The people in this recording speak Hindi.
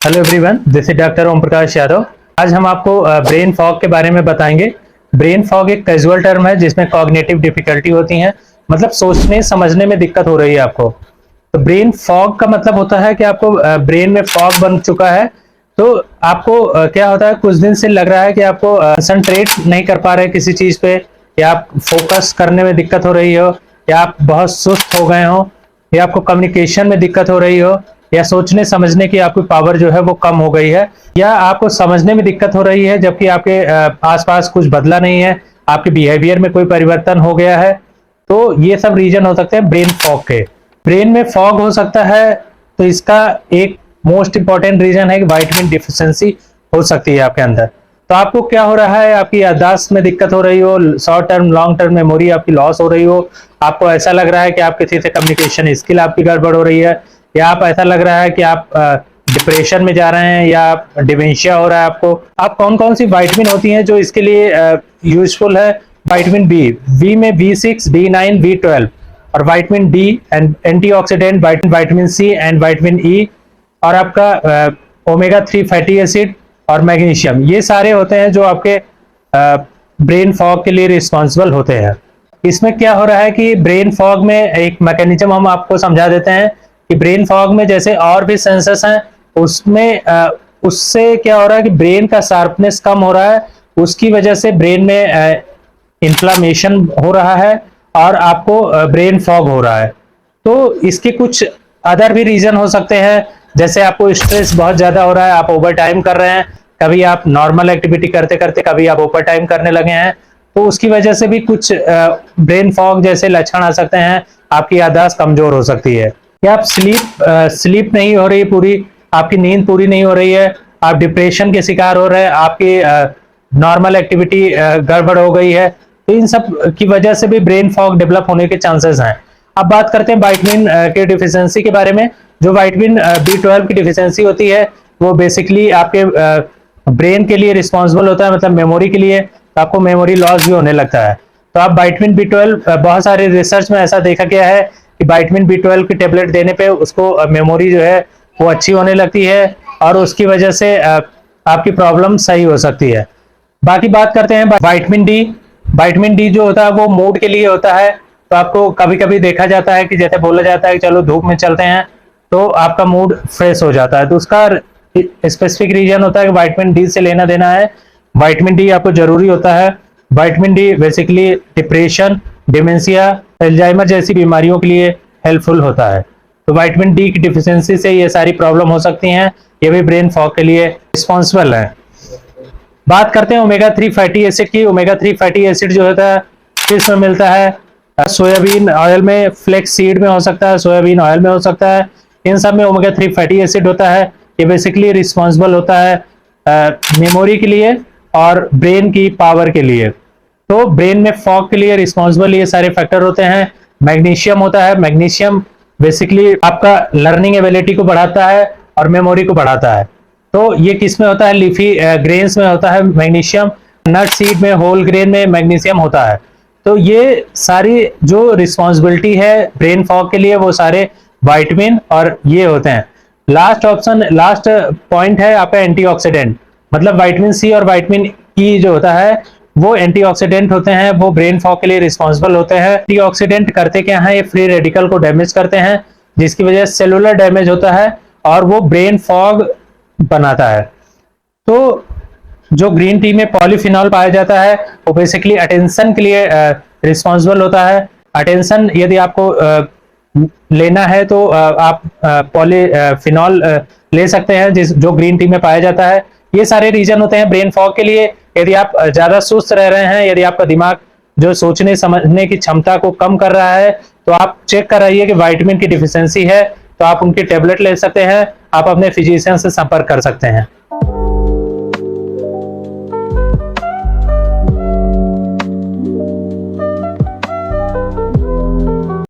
Hello everyone, this is doctor Om Prakash Yadav. आज हम आपको ब्रेन फॉग के बारे में बताएंगे। ब्रेन फॉग एक कैजुअल टर्म है जिसमें कॉग्निटिव डिफिकल्टी होती है, मतलब सोचने समझने में दिक्कत हो रही है आपको। तो ब्रेन फॉग का मतलब होता है कि आपको ब्रेन में फॉग बन चुका है। तो आपको क्या होता है, कुछ दिन से लग रहा है कि आपको कंसंट्रेट नहीं कर पा रहे किसी चीज पे, या आप फोकस करने में दिक्कत हो रही हो, या आप बहुत सुस्त हो गए हो, या आपको कम्युनिकेशन में दिक्कत हो रही हो, या सोचने समझने की आपकी पावर जो है वो कम हो गई है, या आपको समझने में दिक्कत हो रही है जबकि आपके आसपास कुछ बदला नहीं है, आपके बिहेवियर में कोई परिवर्तन हो गया है। तो ये सब रीजन हो सकते हैं ब्रेन फॉग के। ब्रेन में फॉग हो सकता है तो इसका एक मोस्ट इंपॉर्टेंट रीजन है कि विटामिन डिफिशिएंसी हो सकती है आपके अंदर। तो आपको क्या हो रहा है, आपकी याददाश्त में दिक्कत हो रही हो, short term long term memory आपकी लॉस हो रही हो, आपको ऐसा लग रहा है कि आप किसी से कम्युनिकेशन स्किल आपकी गड़बड़ हो रही है, या आप ऐसा लग रहा है कि आप डिप्रेशन में जा रहे हैं, या डिमेंशिया हो रहा है आपको। आप कौन कौन सी विटामिन होती हैं जो इसके लिए यूजफुल है? विटामिन बी में B6, B9, B12, और vitamin D and antioxidant vitamin C and vitamin E, और आपका ओमेगा 3 फैटी एसिड और मैग्नीशियम। ये सारे होते हैं जो आपके ब्रेन फॉग के लिए रिस्पॉन्सिबल होते हैं। इसमें क्या हो रहा है कि ब्रेन फॉग में एक मैकेनिज्म हम आपको समझा देते हैं कि ब्रेन फॉग में जैसे और भी सेंसर्स हैं, उसमें उससे क्या हो रहा है कि ब्रेन का शार्पनेस कम हो रहा है, उसकी वजह से ब्रेन में इन्फ्लामेशन हो रहा है और आपको ब्रेन फॉग हो रहा है। तो इसके कुछ अदर भी रीजन हो सकते हैं, जैसे आपको स्ट्रेस बहुत ज्यादा हो रहा है, आप ओवर टाइम कर रहे हैं, कभी आप नॉर्मल एक्टिविटी करते करते कभी आप ओवर टाइम करने लगे हैं, तो उसकी वजह से भी कुछ ब्रेन फॉग जैसे लक्षण आ सकते हैं। आपकी याददाश्त कमजोर हो सकती है, या आप स्लीप नहीं हो रही पूरी, आपकी नींद पूरी नहीं हो रही है, आप डिप्रेशन के शिकार हो रहे हैं, आपकी नॉर्मल एक्टिविटी गड़बड़ हो गई है। तो इन सब की वजह से भी ब्रेन फॉग डेवलप होने के चांसेस हैं। अब बात करते हैं विटामिन के डिफिशियंसी के बारे में। जो विटामिन B12 की डिफिशियंसी होती है वो बेसिकली आपके ब्रेन के लिए रिस्पॉन्सिबल होता है, मतलब मेमोरी के लिए। तो आपको मेमोरी लॉस भी होने लगता है। तो आप विटामिन B12, बहुत सारे रिसर्च में ऐसा देखा गया है कि विटामिन B12 की टेबलेट देने पे उसको मेमोरी जो है वो अच्छी होने लगती है, और उसकी वजह से आपकी प्रॉब्लम सही हो सकती है। बाकी बात करते हैं विटामिन डी। विटामिन डी जो होता है वो मूड के लिए होता है। तो आपको कभी कभी देखा जाता है कि जैसे बोला जाता है कि चलो धूप में चलते हैं तो आपका मूड फ्रेश हो जाता है। तो उसका स्पेसिफिक रीजन होता है कि विटामिन डी से लेना देना है। विटामिन डी आपको जरूरी होता है। Vitamin D basically depression, dementia, Alzheimer जैसी बीमारियों के लिए हेल्पफुल होता है। तो विटामिन डी की डिफिशियंसी से ये सारी प्रॉब्लम हो सकती हैं, ये भी ब्रेन फॉग के लिए रिस्पॉन्सिबल है। बात करते हैं ओमेगा 3 फैटी एसिड की। ओमेगा 3 फैटी एसिड जो होता है किस में मिलता है? सोयाबीन ऑयल में, फ्लेक्स सीड में हो सकता है, सोयाबीन ऑयल में हो सकता है। इन सब में ओमेगा 3 फैटी एसिड होता है। ये बेसिकली रिस्पॉन्सिबल होता है मेमोरी के लिए और ब्रेन की पावर के लिए। तो ब्रेन में फॉग के लिए रिस्पॉन्सिबल ये सारे फैक्टर होते हैं। मैग्नीशियम होता है। मैग्नीशियम बेसिकली आपका लर्निंग एबिलिटी को बढ़ाता है और मेमोरी को बढ़ाता है। तो ये किस में होता है? लीफी ग्रेन्स में होता है मैग्नीशियम। नट सीड में, होल ग्रेन में मैग्नीशियम होता है। तो ये सारी जो रिस्पॉन्सिबिलिटी है ब्रेन फॉग के लिए वो सारे विटामिन और ये होते हैं। लास्ट पॉइंट है आपका एंटीऑक्सीडेंट। मतलब विटामिन सी और विटामिन ई जो होता है वो एंटीऑक्सीडेंट होते हैं, वो ब्रेन फॉग के लिए रिस्पॉन्सिबल होते हैं। एंटीऑक्सीडेंट करते क्या है? ये फ्री रेडिकल को डैमेज करते हैं, जिसकी वजह से सेलुलर डैमेज होता है और वो ब्रेन फॉग बनाता है। तो जो ग्रीन टी में पॉलीफिनॉल पाया जाता है वो बेसिकली अटेंशन के लिए रिस्पॉन्सिबल होता है। अटेंशन यदि आपको लेना है तो आप पॉलीफिनॉल ले सकते हैं, जो ग्रीन टी में पाया जाता है। ये सारे रीजन होते हैं ब्रेन फॉग के लिए। यदि आप ज्यादा सुस्त रह रहे हैं, यदि आपका दिमाग जो सोचने समझने की क्षमता को कम कर रहा है, तो आप चेक कराइए कि विटामिन की डिफिशियंसी है। तो आप उनकी टेबलेट ले सकते हैं, आप अपने फिजिशियन से संपर्क कर सकते हैं।